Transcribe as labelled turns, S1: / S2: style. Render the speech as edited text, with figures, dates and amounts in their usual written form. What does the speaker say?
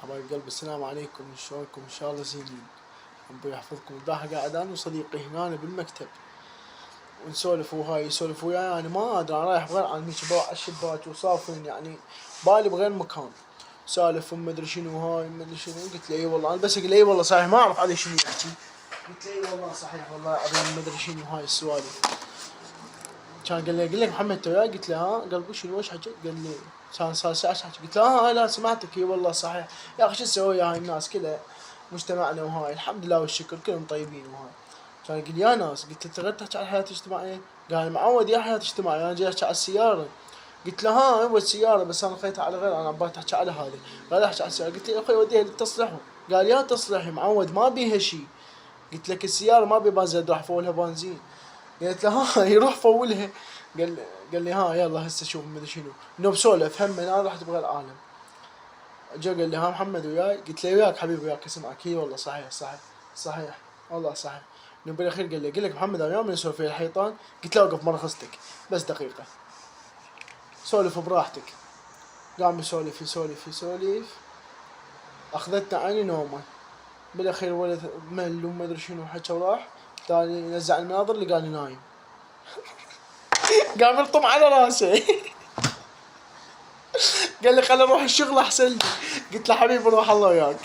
S1: حبايب قلبي السلام عليكم، شلونكم؟ ان شاء الله زينين. ربي يحفظكم. البارحة قاعد انا وصديقي هنا بالمكتب ونسولف، وهاي يسولف وياي، انا ما ادري، انا رايح بغير عن هيك على الشباك وصافن، يعني بالي بغير مكان، سالف وما ادري شنو هاي ما ادري شنو. قلت له اي والله، انا بس اقول اي والله صحيح، ما اعرف عليه شنو يحكي. قلت له اي والله صحيح والله العظيم ما ادري شنو هاي السوالف. كان قال لي محمد انت وياي؟ قلت له ها. قال شنو وش حكيت؟ قال لي كان صار ساعة حكي. قلت له ها لا سمعتك. اي والله صحيح يا اخي، شو نسوي يا هاي الناس كلها، مجتمعنا وهاي الحمد لله والشكر كلهم طيبين وهاي. كان يقول يا ناس. قلت له انت غير تحكي على الحياة الاجتماعية؟ قال معود يا حياة اجتماعية، انا جاي احكي على السيارة. قلت له ها ايوه السيارة، بس انا خليتها على غير، انا عبالي تحكي على هذه. قال احكي على السيارة. قلت له يا اخي وديها للتصليح. قال يا تصليح معود ما بيها شيء. قلت لك السيارة ما بيها بنزين، راح فولها بنزين. قلت له ها يروح فولها. قال قال لي ها يلا هسه شوف مدري شنو، انه بسولف هم انا رحت بغير العالم. جا قال لي ها محمد وياي؟ قلت له وياك حبيبي وياك اسمعك. هي والله صحيح صحيح صحيح والله صحيح. انه بالاخير قال لي قل لك محمد انا يوم نسولف في الحيطان. قلت له اوقف مرخصتك بس دقيقة، سولف براحتك. قام يسولف يسولف يسولف، اخذتنا عيني نومه. بالاخير ولد مل وما ادري شنو حكى وراح. تالي نزع المناظر لقاني نايم. قام يلطم على راسه. قال لي خليني اروح الشغل احسن لي. قلت له حبيبي روح الله وياك.